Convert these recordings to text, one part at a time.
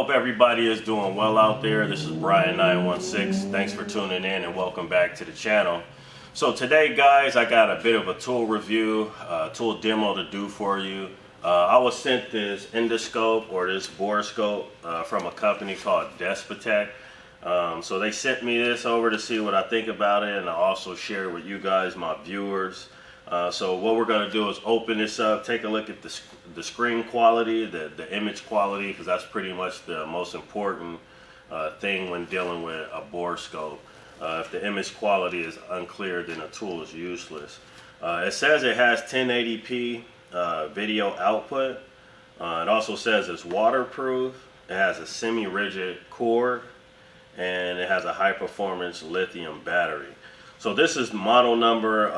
hope everybody is doing well out there. This is Brian916. Thanks for tuning in and welcome back to the channel. So today, guys, I got a bit of a tool review, tool demo to do for you. I was sent this endoscope or this borescope from a company called Depstech. So they sent me this over to see what I think about it, and I also share with you guys, my viewers. So what we're going to do is open this up, take a look at the screen quality, the image quality, because that's pretty much the most important thing when dealing with a borescope. If the image quality is unclear, then a tool is useless. It says it has 1080p video output. It also says it's waterproof. It has a semi-rigid cord, and it has a high-performance lithium battery. So this is model number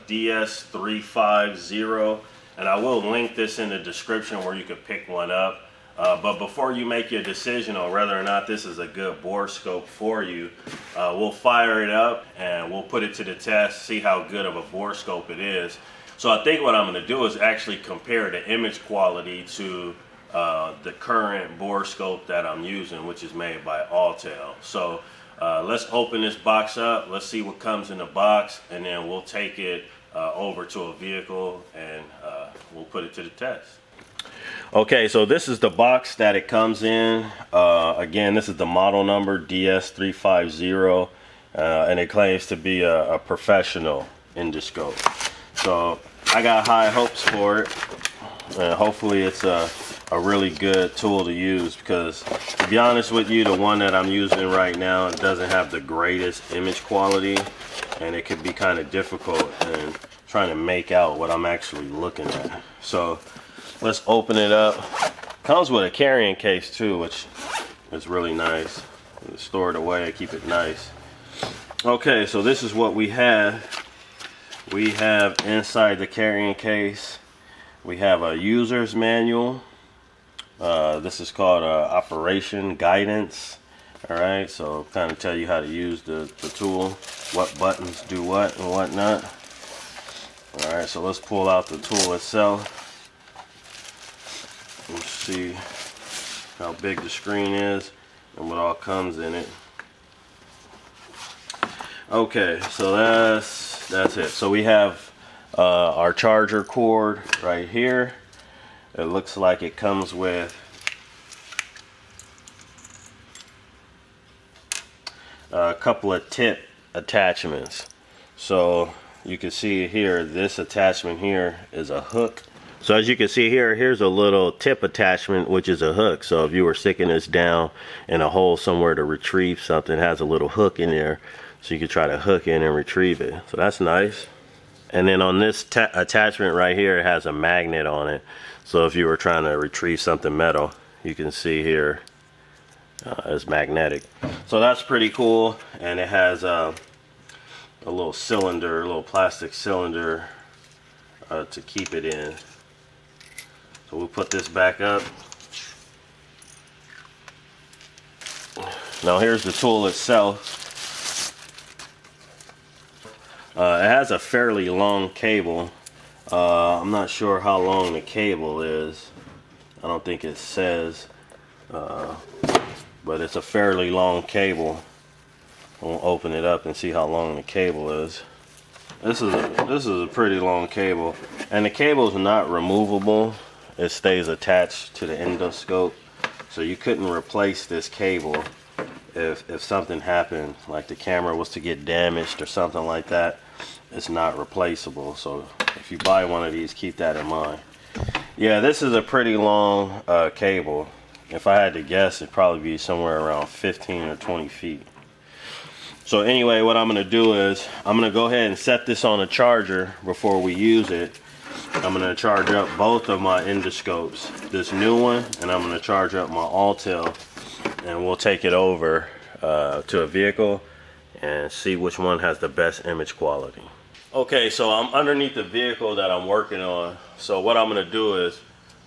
DS350, and I will link this in the description where you could pick one up. But before you make your decision on whether or not this is a good borescope for you, we'll fire it up and we'll put it to the test, see how good of a borescope it is. So I think what I'm going to do is actually compare the image quality to the current borescope that I'm using, which is made by Untitled. So let's open this box up, let's see what comes in the box, and then we'll take it over to a vehicle and we'll put it to the test. Okay, so this is the box that it comes in. Again, this is the model number DS350, and it claims to be a professional endoscope. So I got high hopes for it, and hopefully it's a really good tool to use, because to be honest with you, the one that I'm using right now doesn't have the greatest image quality, and it could be kind of difficult in trying to make out what I'm actually looking at. So let's open it up. Comes with a carrying case too, which is really nice. Store it away, keep it nice. Okay, so this is what we have. We have inside the carrying case, we have a user's manual. This is called operation guidance. Alright, so kind of tell you how to use the tool, what buttons do what and whatnot. Alright, so let's pull out the tool itself. Let's see how big the screen is and what all comes in it. Okay, so that's it. So we have our charger cord right here. It looks like it comes with a couple of tip attachments. So you can see here, this attachment here is a hook. So as you can see here, here's a little tip attachment, which is a hook. So if you were sticking this down in a hole somewhere to retrieve something, it has a little hook in there, so you can try to hook in and retrieve it. So that's nice. And then on this attachment right here, it has a magnet on it. So if you were trying to retrieve something metal, you can see here it's magnetic. So that's pretty cool. And it has a little cylinder, a little plastic cylinder to keep it in. So we'll put this back up. Now here's the tool itself. It has a fairly long cable. I'm not sure how long the cable is. I don't think it says, but it's a fairly long cable. We'll open it up and see how long the cable is. This is a pretty long cable, and the cable is not removable. It stays attached to the endoscope, so you couldn't replace this cable if something happened, like the camera was to get damaged or something like that. It's not replaceable. So if you buy one of these, keep that in mind. Yeah, this is a pretty long cable. If I had to guess, it'd probably be somewhere around 15 or 20 feet. So anyway, what I'm going to do is I'm going to go ahead and set this on a charger before we use it. I'm going to charge up both of my endoscopes, this new one, and I'm going to charge up my Untitled, and we'll take it over to a vehicle and see which one has the best image quality. Okay, so I'm underneath the vehicle that I'm working on. So what I'm going to do is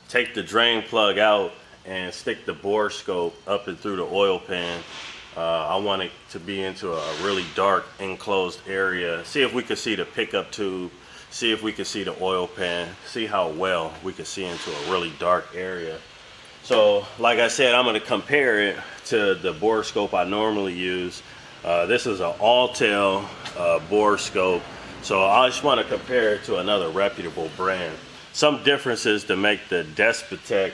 take the drain plug out and stick the borescope up and through the oil pan. I want it to be into a really dark enclosed area. See if we can see the pickup tube, see if we can see the oil pan, see how well we can see into a really dark area. So like I said, I'm going to compare it to the bore scope I normally use. This is an all-tail bore scope. So I just want to compare it to another reputable brand. Some differences to make the Depstech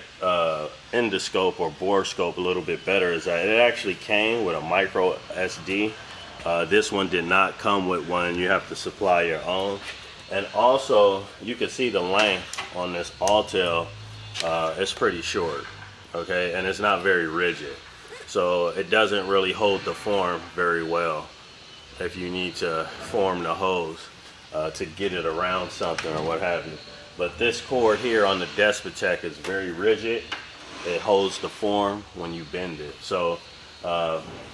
endoscope or bore scope a little bit better is that it actually came with a micro SD. This one did not come with one. You have to supply your own. And also, you can see the length on this all-tail. It's pretty short, okay, and it's not very rigid. So it doesn't really hold the form very well if you need to form the hose to get it around something or what have you. But this cord here on the Depstech is very rigid. It holds the form when you bend it. So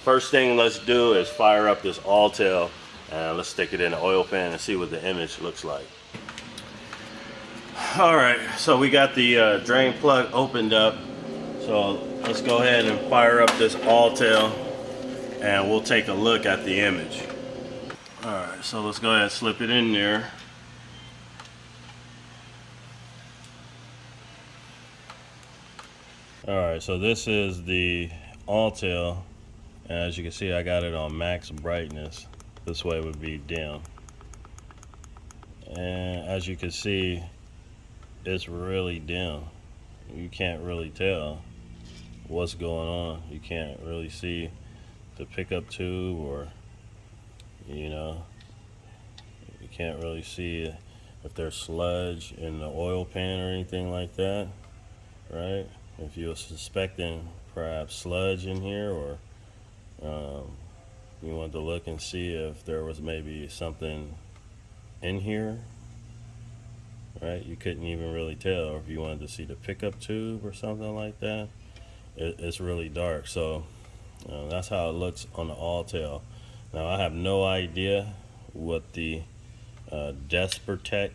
first thing let's do is fire up this all-tail and let's stick it in the oil pan and see what the image looks like. All right, so we got the drain plug opened up. So let's go ahead and fire up this all-tail and we'll take a look at the image. All right, so let's go ahead and slip it in there. All right, so this is the all-tail, and as you can see, I got it on max brightness. This way would be dim. And as you can see, it's really dim. You can't really tell what's going on. You can't really see the pickup tube, or you know, you can't really see if there's sludge in the oil pan or anything like that, right? If you're suspecting perhaps sludge in here, or you want to look and see if there was maybe something in here, right? You couldn't even really tell. Or if you wanted to see the pickup tube or something like that, it's really dark. So that's how it looks on the all-tail. Now I have no idea what the Depstech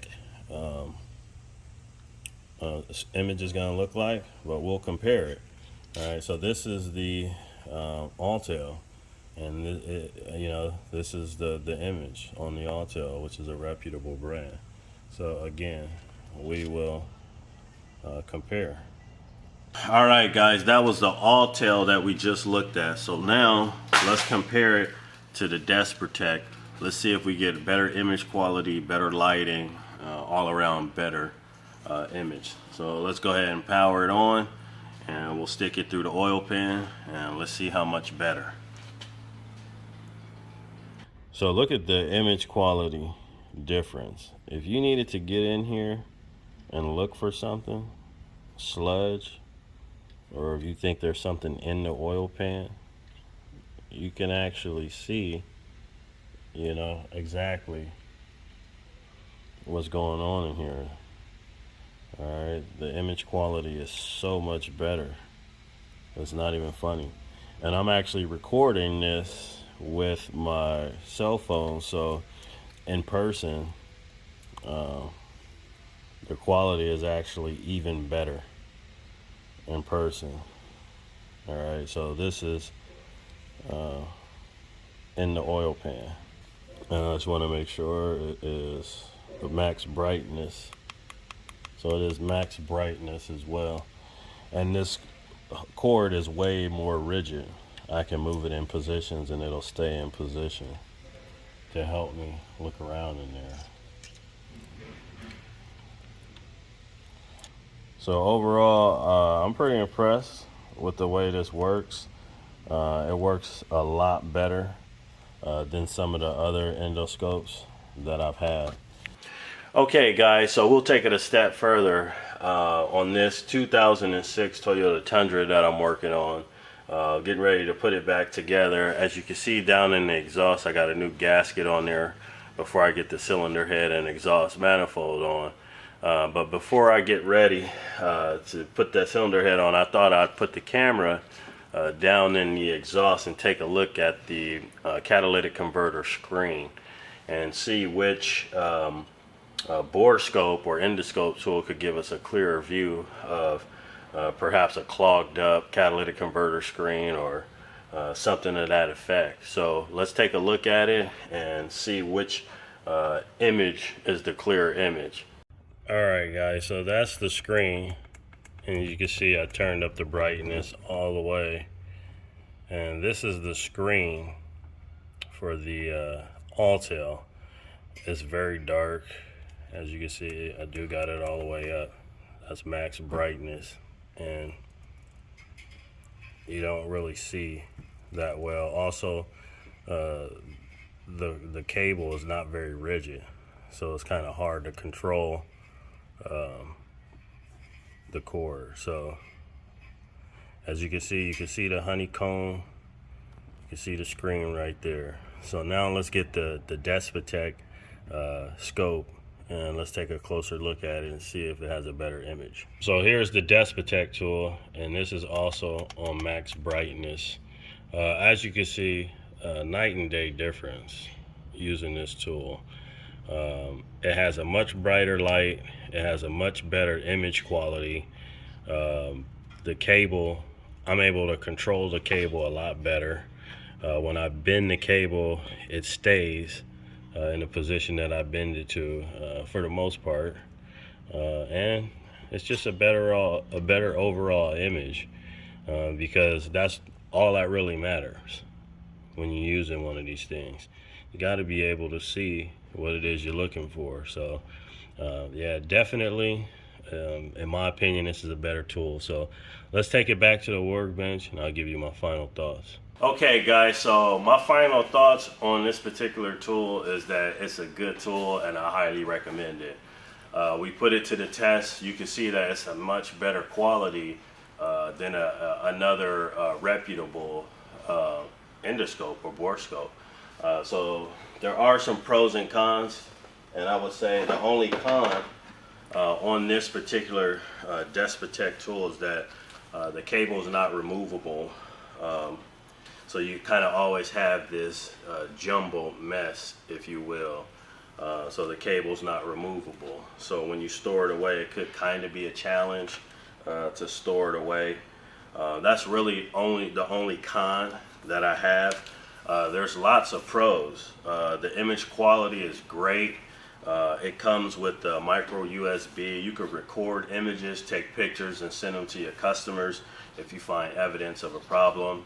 image is going to look like, but we'll compare it. All right, so this is the all-tail, and you know, this is the image on the all-tail, which is a reputable brand. So again, we will compare. All right, guys, that was the all-tail that we just looked at. So now let's compare it to the Depstech. Let's see if we get better image quality, better lighting, all around better image. So let's go ahead and power it on, and we'll stick it through the oil pan, and let's see how much better. So look at the image quality difference. If you needed to get in here and look for something, sludge, or if you think there's something in the oil pan, you can actually see, you know, exactly what's going on in here. All right, the image quality is so much better. It's not even funny. And I'm actually recording this with my cell phone, so in person, the quality is actually even better in person. All right, so this is in the oil pan, and I just want to make sure it is the max brightness. So it is max brightness as well, and this cord is way more rigid. I can move it in positions and it'll stay in position to help me look around in there. So overall, I'm pretty impressed with the way this works. It works a lot better than some of the other endoscopes that I've had. Okay guys, so we'll take it a step further on this 2006 Toyota Tundra that I'm working on. Getting ready to put it back together. As you can see down in the exhaust, I got a new gasket on there before I get the cylinder head and exhaust manifold on. But before I get ready to put that cylinder head on, I thought I'd put the camera down in the exhaust and take a look at the catalytic converter screen and see which bore scope or endoscope tool could give us a clearer view of perhaps a clogged up catalytic converter screen or something to that effect. So let's take a look at it and see which image is the clear image. Alright guys, so that's the screen, And you can see I turned up the brightness all the way. And this is the screen for the Alltel. It's very dark. As you can see, I do got it all the way up. That's max brightness, and you don't really see that well. Also, the cable is not very rigid, so it's kind of hard to control the cord. So as you can see the honeycomb, you can see the screen right there. So now let's get the Depstech scope, and let's take a closer look at it and see if it has a better image. So here's the Depstech tool, and this is also on max brightness. As you can see, night and day difference using this tool. It has a much brighter light, it has a much better image quality. The cable, I'm able to control the cable a lot better. When I bend the cable, it stays in the position that I bend it to for the most part, and it's just a better overall image, because that's all that really matters when you're using one of these things. You got to be able to see what it is you're looking for. So yeah, definitely, in my opinion, this is a better tool. So let's take it back to the workbench, and I'll give you my final thoughts. Okay guys, so my final thoughts on this particular tool is that it's a good tool and I highly recommend it. We put it to the test. You can see that it's a much better quality than another reputable endoscope or borescope. So there are some pros and cons, and I would say the only con on this particular Depstech tool is that the cable is not removable. So you kind of always have this jumbled mess, if you will. So the cable's not removable. So when you store it away, it could kind of be a challenge to store it away. That's really the only con that I have. There's lots of pros. The image quality is great. It comes with the micro USB. You could record images, take pictures, and send them to your customers if you find evidence of a problem.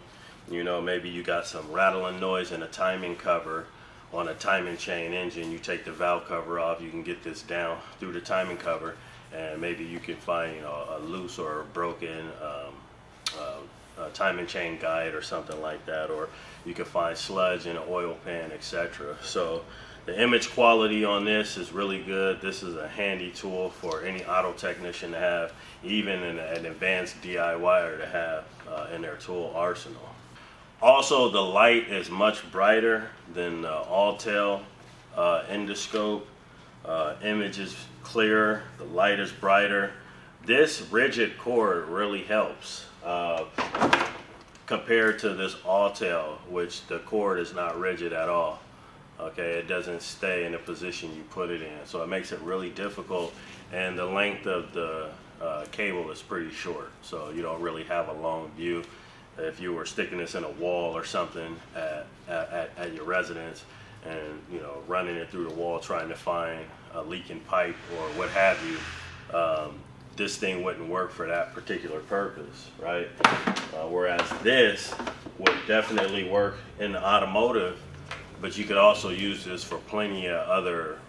You know, maybe you got some rattling noise in a timing cover on a timing chain engine. You take the valve cover off, you can get this down through the timing cover, and maybe you can find, you know, a loose or a broken timing chain guide or something like that, or you can find sludge in an oil pan, etc. So the image quality on this is really good. This is a handy tool for any auto technician to have, even an advanced DIYer to have in their tool arsenal. Also, the light is much brighter than the Alltel Endoscope. Image is clearer, the light is brighter. This rigid cord really helps compared to this Alltel, which the cord is not rigid at all. Okay, it doesn't stay in the position you put it in, so it makes it really difficult, and the length of the cable is pretty short, so you don't really have a long view. If you were sticking this in a wall or something at your residence, and you know, running it through the wall trying to find a leaking pipe or what have you, this thing wouldn't work for that particular purpose, right? Whereas this would definitely work in the automotive, but you could also use this for plenty of other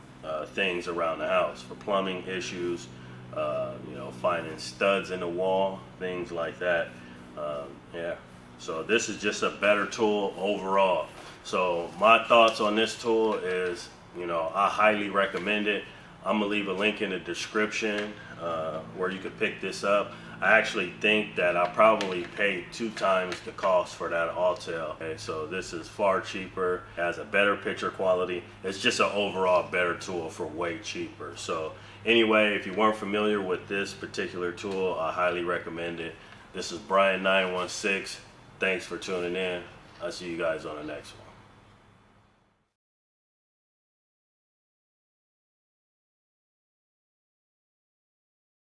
things around the house, for plumbing issues, you know, finding studs in the wall, things like that. Yeah, so this is just a better tool overall. So my thoughts on this tool is, you know, I highly recommend it. I'm gonna leave a link in the description where you could pick this up. I actually think that I probably paid 2 times the cost for that Alltel. Okay, so this is far cheaper, has a better picture quality. It's just an overall better tool for way cheaper. So anyway, if you weren't familiar with this particular tool, I highly recommend it. This is Brian 916. Thanks for tuning in. I'll see you guys on the next one.